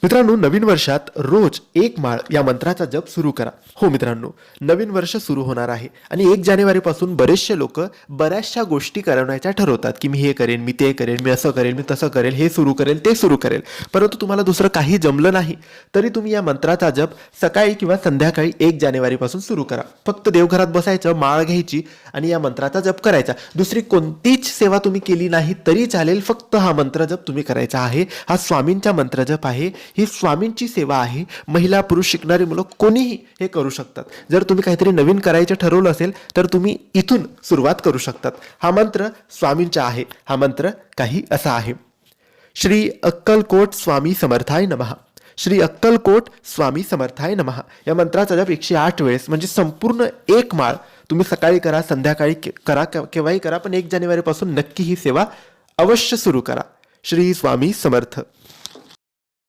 मित्रांनो, नवीन वर्षात रोज एक माळ या मंत्राचा जप सुरू करा. हो मित्रांनो, नवीन वर्ष सुरू होणार आहे आणि 1 जानेवारीपासून बरेचसे लोक बऱ्याचशा गोष्टी करण्याच्या ठरवतात की मी हे करेन, मी ते करेन, मी असं करेन, मी तसं करेल, हे सुरू करेल, ते सुरू करेल. परंतु तुम्हाला दुसरं काही जमलं नाही तरी तुम्ही या मंत्राचा जप सकाळी किंवा संध्याकाळी 1 जानेवारीपासून सुरू करा. फक्त देवघरात बसायचं, माळ घ्यायची आणि या मंत्राचा जप करायचा. दुसरी कोणतीच सेवा तुम्ही केली नाही तरी चालेल, फक्त हा मंत्र जप तुम्ही करायचा आहे. हा स्वामींचा मंत्र जप आहे, ही स्वामींची सेवा आहे. महिला, पुरुष, शिकणारी मुलं कोणीही हे करू शकतात. जर तुम्ही काहीतरी नवीन करायचं ठरवलं असेल तर तुम्ही इथून सुरुवात करू शकतात. हा मंत्र स्वामींचा आहे. हा मंत्र काही असा आहे: श्री अक्कलकोट स्वामी समर्थाय नमः. श्री अक्कलकोट स्वामी समर्थाय नमः. या मंत्राचा जप 108 वेळेस, म्हणजे संपूर्ण एक माळ तुम्ही सकाळी करा, संध्याकाळी करा, केव्हाही करा, पण 1 जानेवारीपासून नक्की ही सेवा अवश्य सुरू करा. श्री स्वामी समर्थ.